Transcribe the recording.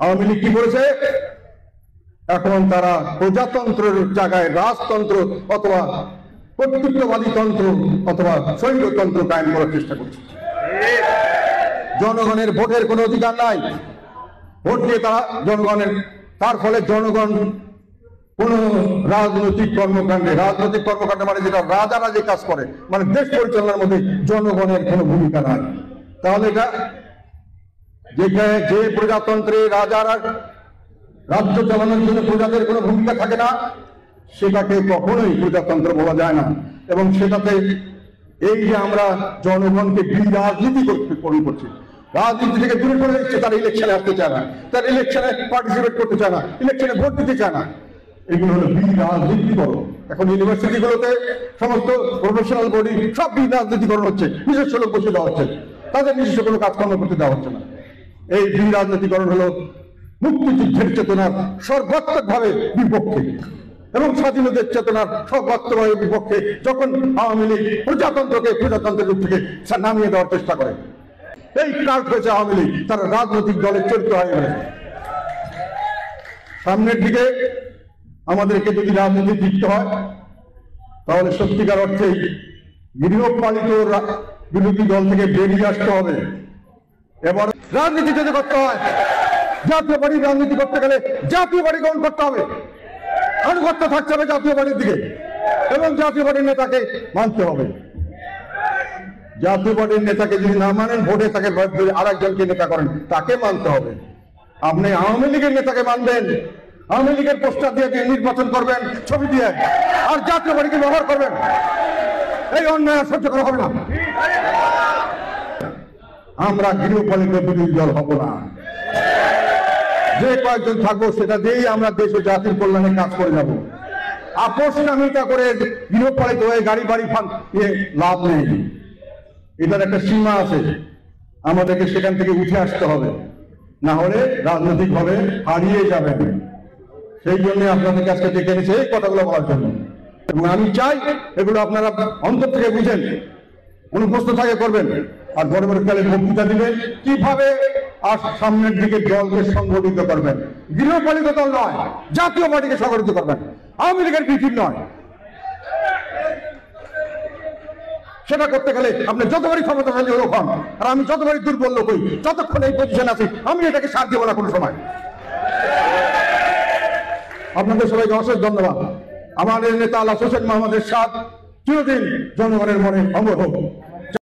আওয়ামী লীগ কি করেছে? এখন তারা প্রজাতন্ত্রের জায়গায় রাজতন্ত্র অথবা কর্তৃত্ববাদী তন্ত্র অথবা স্বৈরতন্ত্র কায়েম করার চেষ্টা করছে। জনগণের ভোটের কোনো অধিকার নাই। ভোট দিয়ে তারা জনগণের, তার ফলে জনগণ কোন রাজনৈতিক কর্মকাণ্ডে মানে যেটা রাজারা যে কাজ করে, মানে দেশ পরিচালনার মধ্যে জনগণের কোনো ভূমিকা নাই। তাহলে এটা যেখানে যে প্রজাতন্ত্রে রাজারা রাজ্য চালানোর জন্য প্রজাদের কোনো ভূমিকা থাকে না, সেটাকে কখনোই প্রজাতন্ত্র বলা যায় না। এবং সেটাতে এই যে আমরা জনগণকে রাজনীতি করছি, রাজনীতি থেকে দূরে সরে দিচ্ছে, তারা ইলেকশনে আসতে চায় না, তারা ইলেকশনে পার্টিসিপেট করতে চায় না, ইলেকশনে ভোট দিতে চায় না। এগুলো হলো রাজনীতিকরণ। এখন ইউনিভার্সিটিগুলোতে সমস্ত প্রফেশনাল বডি সব রাজনীতিকরণ হচ্ছে, নিজস্ব লোক বসে দেওয়া হচ্ছে, তাদের নিজস্ব কোনো কাজকর্ম করতে দেওয়া হচ্ছে না। এই রাজনীতিকরণ হলো মুক্তিযুদ্ধের চেতনার সর্বাত্মকভাবে বিপক্ষে এবং স্বাধীনতার চেতনার সর্বাত্মকভাবে বিপক্ষে। যখন আওয়ামী লীগ প্রজাতন্ত্রের রূপ থেকে নামিয়ে দেওয়ার চেষ্টা করে, এই কাজ হয়েছে আওয়ামী লীগ, তারা রাজনৈতিক দলের চরিত্র হয়ে গেছে। সামনের দিকে আমাদেরকে যদি রাজনীতি জিততে হয়, তাহলে সত্যিকার অর্থেই গৃহপালিত বিরোধী দল থেকে বেরিয়ে আসতে হবে। এবার রাজনীতি যদি করতে হয়, জাতীয় পার্টির রাজনীতি করতে গেলে জাতীয় পার্টি গ্রহণ করতে হবে, আনুগত্য থাকতে হবে জাতীয় পার্টির দিকে, এবং জাতীয় পার্টির নেতাকে মানতে হবে। জাতীয় পার্টির নেতাকে যদি না মানেন, ভোটে তাকে আরেকজনকে নেতা করেন, তাকে মানতে হবে। আপনি আওয়ামী লীগের নেতাকে মানবেন, আওয়ামী লীগের পোস্টার দিয়ে নির্বাচন করবেন, ছবি দিয়ে, আর জাতীয় পার্টিকে ব্যবহার করবেন, এই অন্যায় সহ্য করা হবে না। আমরা গৃহপালিত বিরোধী দল হব না। যে কয়েকজন থাকবো সেটা দিয়েই আমরা দেশ ও জাতির কল্যাণে কাজ করে যাব। আপোষনামিতা করে গৃহপালিত হয়ে গাড়ি বাড়ি লাভ নেই। এটার একটা সীমা আছে, আমাদেরকে সেখান থেকে উঠে আসতে হবে, না হলে রাজনৈতিক ভাবে হারিয়ে যাবেন। সেই জন্য আপনাদের কাছে ডেকে এনেছে এই কথাগুলো বলার জন্য। এবং আমি চাই এগুলো আপনারা অন্তর থেকে বুঝেন, অনুপ্রস্ত থাকে করবেন, আর বড় বড় কালে বক্তৃতা দিবেন কিভাবে আর সামনের দিকে দলকে সংগঠিত করবেন। গৃহপালিত দল নয়, জাতীয় পার্টিকে সংগঠিত করবেন, আওয়ামী লীগের ভিত্তির নয়। সেটা করতে গেলে আপনি যতবারই ক্ষমতাশালী লোক হন, আর আমি যতবারই দুর্বল লোক হই, যতক্ষণ এই পজিশন আছি, আমি এটাকে সাথ দেবো না কোনো সময়। আপনাদের সবাইকে অশেষ ধন্যবাদ। আমাদের নেতা আল্লাহ হোসেন মোহাম্মদ এরশাদ চিরদিন জনগণের মনে অমর হোক।